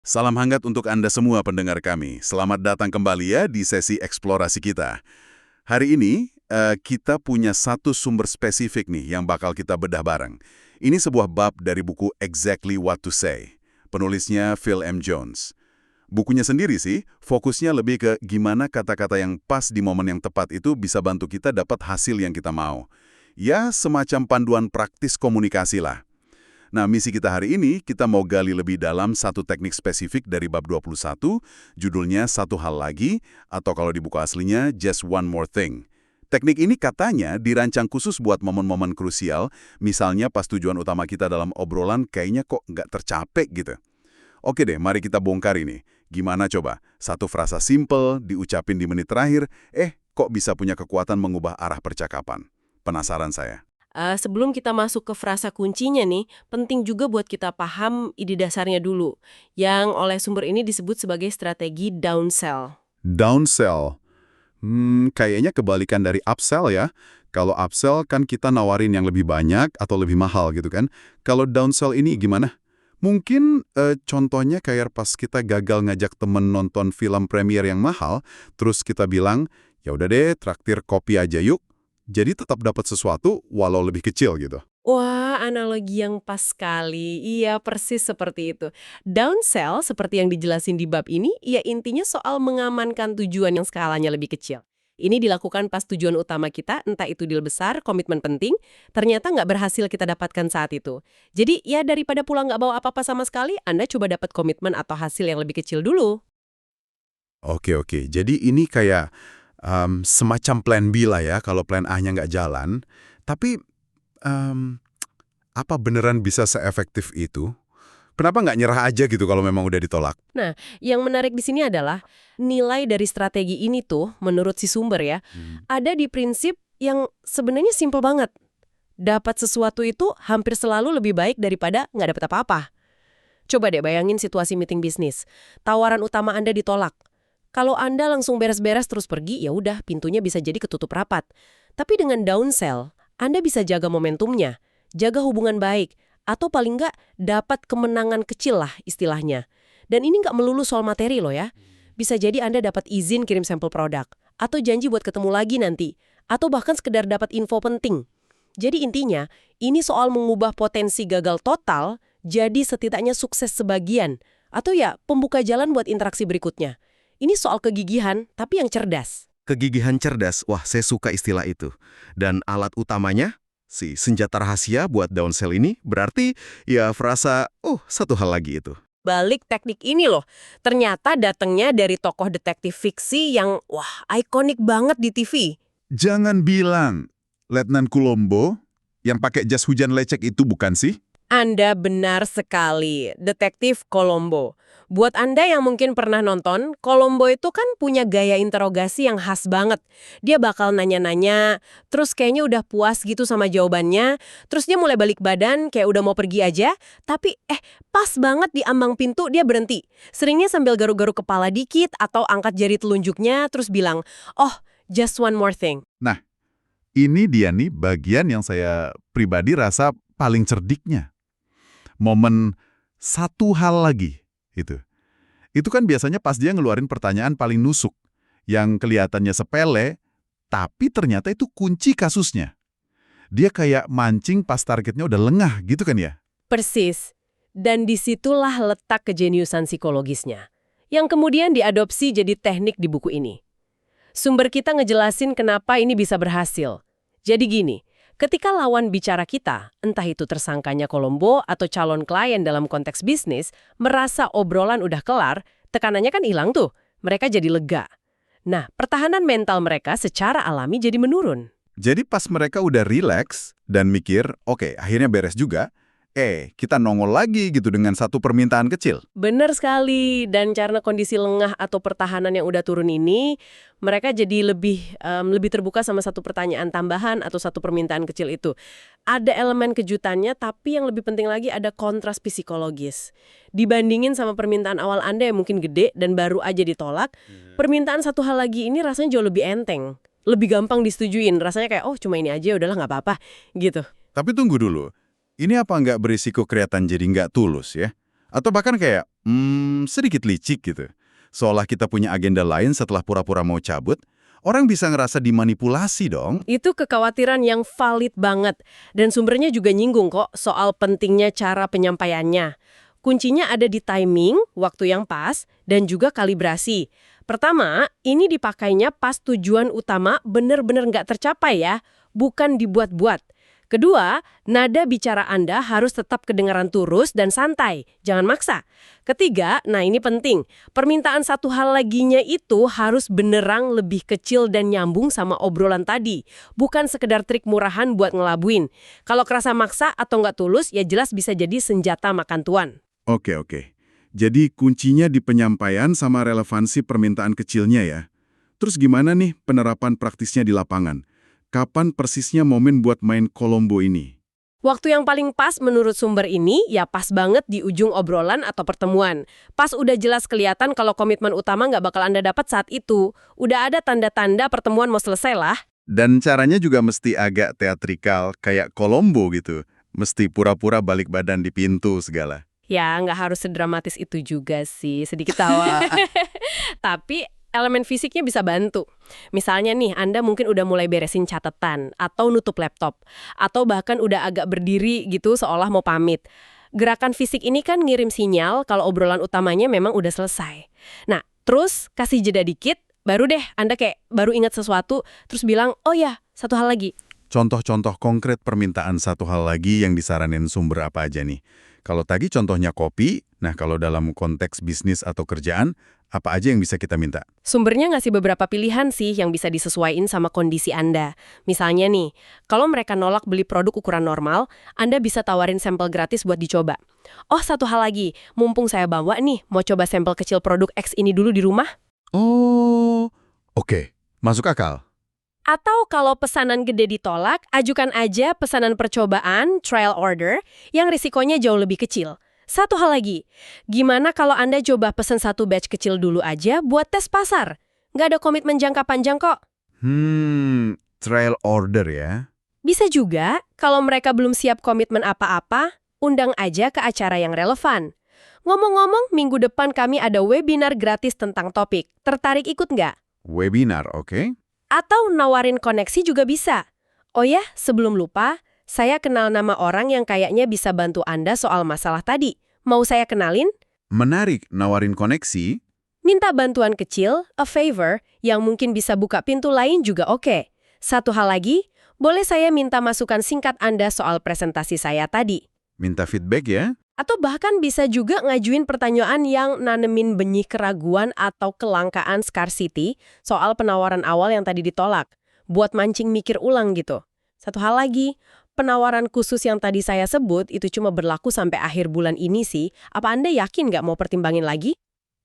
Salam hangat untuk Anda semua pendengar kami. Selamat datang kembali ya di sesi eksplorasi kita. Hari ini, kita punya satu sumber spesifik nih yang bakal kita bedah bareng. Ini sebuah bab dari buku Exactly What to Say. Penulisnya Phil M. Jones. Bukunya sendiri sih, fokusnya lebih ke gimana kata-kata yang pas di momen yang tepat itu bisa bantu kita dapat hasil yang kita mau. Ya, semacam panduan praktis komunikasi lah. Nah, misi kita hari ini, kita mau gali lebih dalam satu teknik spesifik dari bab 21, judulnya Satu Hal Lagi, atau kalau di buku aslinya, Just One More Thing. Teknik ini katanya dirancang khusus buat momen-momen krusial, misalnya pas tujuan utama kita dalam obrolan kayaknya kok nggak tercapai gitu. Oke deh, mari kita bongkar ini. Gimana coba? Satu frasa simple, diucapin di menit terakhir, kok bisa punya kekuatan mengubah arah percakapan? Penasaran saya. Sebelum kita masuk ke frasa kuncinya nih, penting juga buat kita paham ide dasarnya dulu, yang oleh sumber ini disebut sebagai strategi downsell. Downsell. Kayaknya kebalikan dari upsell ya. Kalau upsell kan kita nawarin yang lebih banyak atau lebih mahal gitu kan. Kalau downsell ini gimana? Mungkin contohnya kayak pas kita gagal ngajak temen nonton film premier yang mahal, terus kita bilang, ya udah deh traktir kopi aja yuk. Jadi tetap dapat sesuatu walau lebih kecil gitu. Wah, analogi yang pas sekali. Iya, persis seperti itu. Downsell, seperti yang dijelasin di bab ini, ya intinya soal mengamankan tujuan yang skalanya lebih kecil. Ini dilakukan pas tujuan utama kita, entah itu deal besar, komitmen penting, ternyata nggak berhasil kita dapatkan saat itu. Jadi, ya daripada pulang nggak bawa apa-apa sama sekali, Anda coba dapat komitmen atau hasil yang lebih kecil dulu. Oke. Jadi ini kayak semacam plan B lah ya kalau plan A-nya nggak jalan. Tapi em, apa beneran bisa seefektif itu? Kenapa nggak nyerah aja gitu kalau memang udah ditolak? Nah, yang menarik di sini adalah nilai dari strategi ini tuh, menurut si sumber ya, ada di prinsip yang sebenarnya simpel banget. Dapat sesuatu itu hampir selalu lebih baik daripada nggak dapat apa-apa. Coba deh bayangin situasi meeting bisnis. Tawaran utama Anda ditolak. Kalau Anda langsung beres-beres terus pergi, ya udah pintunya bisa jadi ketutup rapat. Tapi dengan downsell, Anda bisa jaga momentumnya, jaga hubungan baik, atau paling nggak dapat kemenangan kecil lah istilahnya. Dan ini nggak melulu soal materi loh ya. Bisa jadi Anda dapat izin kirim sampel produk, atau janji buat ketemu lagi nanti, atau bahkan sekedar dapat info penting. Jadi intinya, ini soal mengubah potensi gagal total jadi setidaknya sukses sebagian, atau ya pembuka jalan buat interaksi berikutnya. Ini soal kegigihan, tapi yang cerdas. Kegigihan cerdas, wah saya suka istilah itu. Dan alat utamanya, si senjata rahasia buat downsell ini, berarti ya frasa, satu hal lagi itu. Balik teknik ini loh, ternyata datangnya dari tokoh detektif fiksi yang, wah, ikonik banget di TV. Jangan bilang Letnan Colombo yang pakai jas hujan lecek itu bukan sih? Anda benar sekali, Detektif Colombo. Buat Anda yang mungkin pernah nonton, Colombo itu kan punya gaya interogasi yang khas banget. Dia bakal nanya-nanya, terus kayaknya udah puas gitu sama jawabannya, terus dia mulai balik badan kayak udah mau pergi aja, tapi pas banget di ambang pintu dia berhenti. Seringnya sambil garuk-garuk kepala dikit atau angkat jari telunjuknya terus bilang, "Oh, just one more thing." Nah, ini dia nih bagian yang saya pribadi rasa paling cerdiknya. Momen satu hal lagi itu. Itu kan biasanya pas dia ngeluarin pertanyaan paling nusuk, yang kelihatannya sepele, tapi ternyata itu kunci kasusnya. Dia kayak mancing pas targetnya udah lengah gitu kan ya? Persis. Dan disitulah letak kejeniusan psikologisnya, yang kemudian diadopsi jadi teknik di buku ini. Sumber kita ngejelasin kenapa ini bisa berhasil. Jadi gini, ketika lawan bicara kita, entah itu tersangkanya Colombo atau calon klien dalam konteks bisnis, merasa obrolan udah kelar, tekanannya kan hilang tuh. Mereka jadi lega. Nah, pertahanan mental mereka secara alami jadi menurun. Jadi pas mereka udah rileks dan mikir, oke, akhirnya beres juga, kita nongol lagi gitu dengan satu permintaan kecil. Benar sekali, dan karena kondisi lengah atau pertahanan yang udah turun ini, mereka jadi lebih terbuka sama satu pertanyaan tambahan atau satu permintaan kecil itu. Ada elemen kejutannya, tapi yang lebih penting lagi ada kontras psikologis. Dibandingin sama permintaan awal Anda yang mungkin gede dan baru aja ditolak, permintaan satu hal lagi ini rasanya jauh lebih enteng. Lebih gampang disetujuin, rasanya kayak, oh cuma ini aja, udahlah nggak apa-apa, gitu. Tapi tunggu dulu, ini apa nggak berisiko kelihatan jadi nggak tulus ya? Atau bahkan kayak, sedikit licik gitu. Seolah kita punya agenda lain setelah pura-pura mau cabut, orang bisa ngerasa dimanipulasi dong. Itu kekhawatiran yang valid banget. Dan sumbernya juga nyinggung kok soal pentingnya cara penyampaiannya. Kuncinya ada di timing, waktu yang pas, dan juga kalibrasi. Pertama, ini dipakainya pas tujuan utama benar-benar nggak tercapai ya, bukan dibuat-buat. Kedua, nada bicara Anda harus tetap kedengaran turus dan santai, jangan maksa. Ketiga, nah ini penting, permintaan satu hal laginya itu harus benerang lebih kecil dan nyambung sama obrolan tadi, bukan sekedar trik murahan buat ngelabuin. Kalau kerasa maksa atau nggak tulus, ya jelas bisa jadi senjata makan tuan. Oke. Jadi kuncinya di penyampaian sama relevansi permintaan kecilnya ya. Terus gimana nih penerapan praktisnya di lapangan? Kapan persisnya momen buat main Colombo ini? Waktu yang paling pas menurut sumber ini, ya pas banget di ujung obrolan atau pertemuan. Pas udah jelas kelihatan kalau komitmen utama nggak bakal Anda dapat saat itu. Udah ada tanda-tanda pertemuan mau selesai lah. Dan caranya juga mesti agak teatrikal, kayak Colombo gitu. Mesti pura-pura balik badan di pintu segala. Ya, nggak harus sedramatis itu juga sih, sedikit tawa. Tapi elemen fisiknya bisa bantu. Misalnya nih, Anda mungkin udah mulai beresin catatan, atau nutup laptop, atau bahkan udah agak berdiri gitu seolah mau pamit. Gerakan fisik ini kan ngirim sinyal kalau obrolan utamanya memang udah selesai. Nah, terus kasih jeda dikit, baru deh Anda kayak baru ingat sesuatu, terus bilang, oh ya, satu hal lagi. Contoh-contoh konkret permintaan satu hal lagi yang disaranin sumber apa aja nih? Kalau tadi contohnya kopi, nah kalau dalam konteks bisnis atau kerjaan, apa aja yang bisa kita minta? Sumbernya ngasih beberapa pilihan sih yang bisa disesuaikan sama kondisi Anda. Misalnya nih, kalau mereka nolak beli produk ukuran normal, Anda bisa tawarin sampel gratis buat dicoba. Oh, satu hal lagi, mumpung saya bawa nih, mau coba sampel kecil produk X ini dulu di rumah? Oh, oke. Masuk akal. Atau kalau pesanan gede ditolak, ajukan aja pesanan percobaan, trial order, yang risikonya jauh lebih kecil. Satu hal lagi, gimana kalau Anda coba pesan satu batch kecil dulu aja buat tes pasar? Nggak ada komitmen jangka panjang kok. Trial order ya. Bisa juga, kalau mereka belum siap komitmen apa-apa, undang aja ke acara yang relevan. Ngomong-ngomong, minggu depan kami ada webinar gratis tentang topik. Tertarik ikut nggak? Webinar, oke. Atau nawarin koneksi juga bisa. Oh ya, sebelum lupa, saya kenal nama orang yang kayaknya bisa bantu Anda soal masalah tadi. Mau saya kenalin? Menarik, nawarin koneksi. Minta bantuan kecil, a favor, yang mungkin bisa buka pintu lain juga oke. Satu hal lagi, boleh saya minta masukan singkat Anda soal presentasi saya tadi? Minta feedback ya. Atau bahkan bisa juga ngajuin pertanyaan yang nanemin benih keraguan atau kelangkaan scarcity soal penawaran awal yang tadi ditolak. Buat mancing mikir ulang gitu. Satu hal lagi, penawaran khusus yang tadi saya sebut itu cuma berlaku sampai akhir bulan ini sih. Apa Anda yakin nggak mau pertimbangin lagi?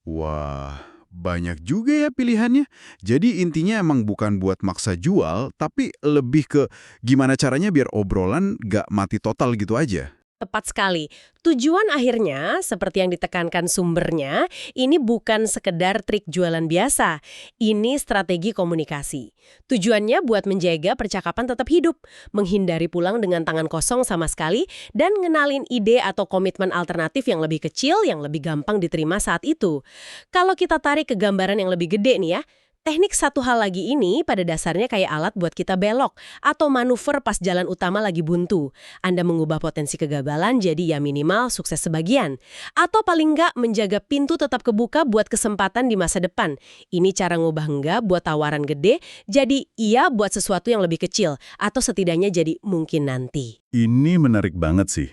Wah, banyak juga ya pilihannya. Jadi intinya emang bukan buat maksa jual, tapi lebih ke gimana caranya biar obrolan nggak mati total gitu aja. Tepat sekali. Tujuan akhirnya, seperti yang ditekankan sumbernya, ini bukan sekedar trik jualan biasa. Ini strategi komunikasi. Tujuannya buat menjaga percakapan tetap hidup, menghindari pulang dengan tangan kosong sama sekali, dan ngenalin ide atau komitmen alternatif yang lebih kecil, yang lebih gampang diterima saat itu. Kalau kita tarik ke gambaran yang lebih gede nih ya, teknik satu hal lagi ini pada dasarnya kayak alat buat kita belok atau manuver pas jalan utama lagi buntu. Anda mengubah potensi kegagalan jadi ya minimal sukses sebagian. Atau paling nggak menjaga pintu tetap kebuka buat kesempatan di masa depan. Ini cara ngubah enggak buat tawaran gede, jadi iya buat sesuatu yang lebih kecil. Atau setidaknya jadi mungkin nanti. Ini menarik banget sih.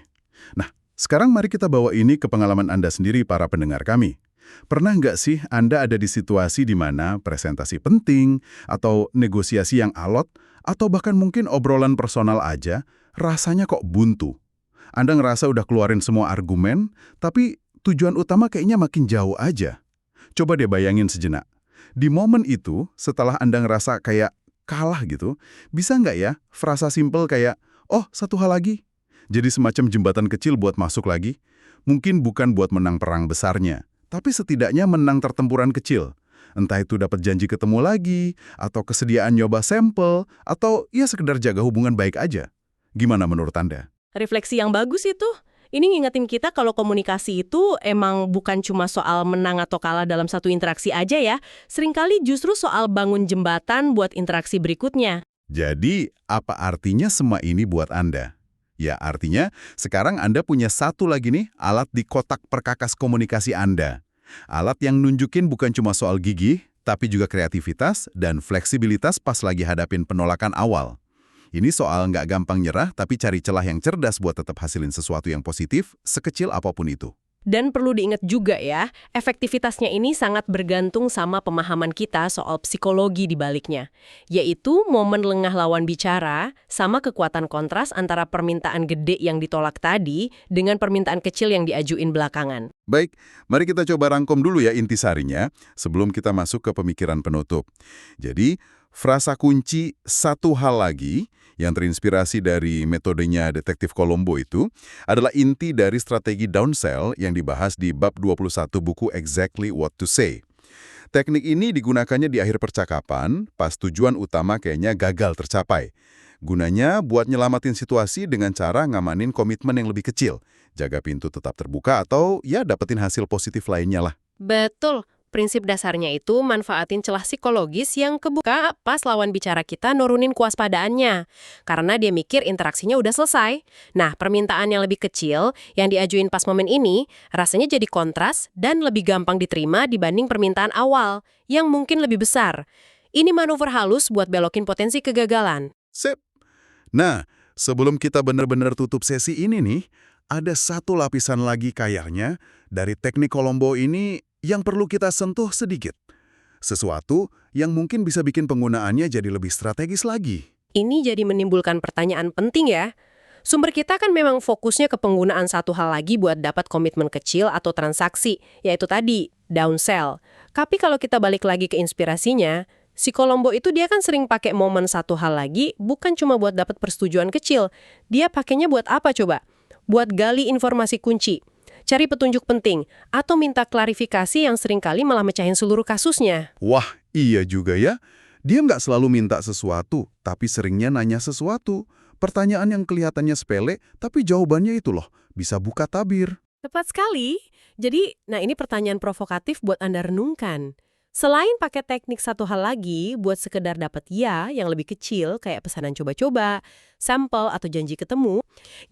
Nah, sekarang mari kita bawa ini ke pengalaman Anda sendiri para pendengar kami. Pernah nggak sih Anda ada di situasi di mana presentasi penting, atau negosiasi yang alot, atau bahkan mungkin obrolan personal aja, rasanya kok buntu? Anda ngerasa udah keluarin semua argumen, tapi tujuan utama kayaknya makin jauh aja. Coba deh bayangin sejenak. Di momen itu, setelah Anda ngerasa kayak kalah gitu, bisa nggak ya frasa simpel kayak, oh satu hal lagi? Jadi semacam jembatan kecil buat masuk lagi? Mungkin bukan buat menang perang besarnya, tapi setidaknya menang pertempuran kecil. Entah itu dapat janji ketemu lagi, atau kesediaan nyoba sampel, atau ya sekedar jaga hubungan baik aja. Gimana menurut Anda? Refleksi yang bagus itu. Ini ngingetin kita kalau komunikasi itu emang bukan cuma soal menang atau kalah dalam satu interaksi aja ya. Seringkali justru soal bangun jembatan buat interaksi berikutnya. Jadi, apa artinya semua ini buat Anda? Ya, artinya sekarang Anda punya satu lagi nih alat di kotak perkakas komunikasi Anda. Alat yang nunjukin bukan cuma soal gigih, tapi juga kreativitas dan fleksibilitas pas lagi hadapin penolakan awal. Ini soal nggak gampang nyerah, tapi cari celah yang cerdas buat tetap hasilin sesuatu yang positif, sekecil apapun itu. Dan perlu diingat juga ya, efektivitasnya ini sangat bergantung sama pemahaman kita soal psikologi di baliknya. Yaitu momen lengah lawan bicara sama kekuatan kontras antara permintaan gede yang ditolak tadi dengan permintaan kecil yang diajuin belakangan. Baik, mari kita coba rangkum dulu ya intisarinya sebelum kita masuk ke pemikiran penutup. Jadi, frasa kunci satu hal lagi yang terinspirasi dari metodenya Detektif Colombo itu adalah inti dari strategi downsell yang dibahas di bab 21 buku Exactly What to Say. Teknik ini digunakannya di akhir percakapan pas tujuan utama kayaknya gagal tercapai. Gunanya buat nyelamatin situasi dengan cara ngamanin komitmen yang lebih kecil, jaga pintu tetap terbuka atau ya dapetin hasil positif lainnya lah. Betul. Prinsip dasarnya itu manfaatin celah psikologis yang kebuka pas lawan bicara kita nurunin kewaspadaannya. Karena dia mikir interaksinya udah selesai. Nah, permintaan yang lebih kecil yang diajuin pas momen ini rasanya jadi kontras dan lebih gampang diterima dibanding permintaan awal yang mungkin lebih besar. Ini manuver halus buat belokin potensi kegagalan. Sip. Nah, sebelum kita benar-benar tutup sesi ini nih, ada satu lapisan lagi kayaknya dari teknik Colombo ini yang perlu kita sentuh sedikit. Sesuatu yang mungkin bisa bikin penggunaannya jadi lebih strategis lagi. Ini jadi menimbulkan pertanyaan penting ya. Sumber kita kan memang fokusnya ke penggunaan satu hal lagi buat dapat komitmen kecil atau transaksi, yaitu tadi, downsell. Tapi kalau kita balik lagi ke inspirasinya, si Colombo itu dia kan sering pakai momen satu hal lagi bukan cuma buat dapat persetujuan kecil. Dia pakainya buat apa coba? Buat gali informasi kunci, cari petunjuk penting, atau minta klarifikasi yang seringkali malah mecahin seluruh kasusnya. Wah, iya juga ya. Dia nggak selalu minta sesuatu, tapi seringnya nanya sesuatu. Pertanyaan yang kelihatannya sepele, tapi jawabannya itu loh, bisa buka tabir. Tepat sekali. Jadi, nah ini pertanyaan provokatif buat Anda renungkan. Selain pakai teknik satu hal lagi buat sekedar dapat ya yang lebih kecil kayak pesanan coba-coba, sampel atau janji ketemu,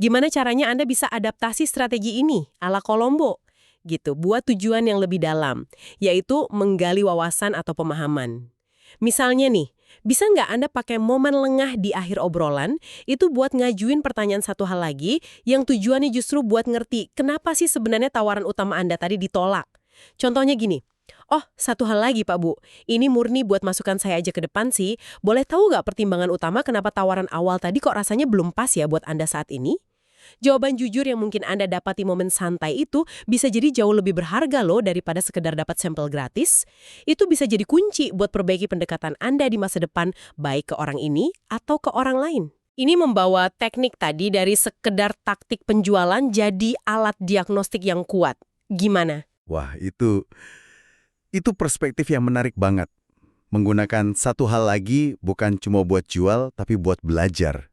gimana caranya Anda bisa adaptasi strategi ini ala Colombo gitu buat tujuan yang lebih dalam, yaitu menggali wawasan atau pemahaman. Misalnya nih, bisa nggak Anda pakai momen lengah di akhir obrolan itu buat ngajuin pertanyaan satu hal lagi yang tujuannya justru buat ngerti kenapa sih sebenarnya tawaran utama Anda tadi ditolak. Contohnya gini, oh, satu hal lagi Pak Bu, ini murni buat masukan saya aja ke depan sih. Boleh tahu nggak pertimbangan utama kenapa tawaran awal tadi kok rasanya belum pas ya buat Anda saat ini? Jawaban jujur yang mungkin Anda dapati momen santai itu bisa jadi jauh lebih berharga loh daripada sekedar dapat sampel gratis. Itu bisa jadi kunci buat perbaiki pendekatan Anda di masa depan, baik ke orang ini atau ke orang lain. Ini membawa teknik tadi dari sekedar taktik penjualan jadi alat diagnostik yang kuat. Gimana? Wah, itu perspektif yang menarik banget. Menggunakan satu hal lagi bukan cuma buat jual, tapi buat belajar.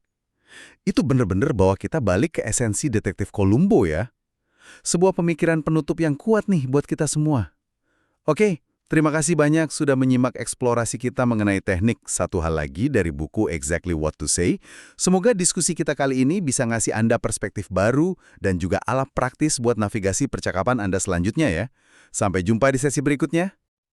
Itu bener-bener bawa kita balik ke esensi Detektif Colombo ya. Sebuah pemikiran penutup yang kuat nih buat kita semua. Oke, terima kasih banyak sudah menyimak eksplorasi kita mengenai teknik satu hal lagi dari buku Exactly What to Say. Semoga diskusi kita kali ini bisa ngasih Anda perspektif baru dan juga alat praktis buat navigasi percakapan Anda selanjutnya ya. Sampai jumpa di sesi berikutnya.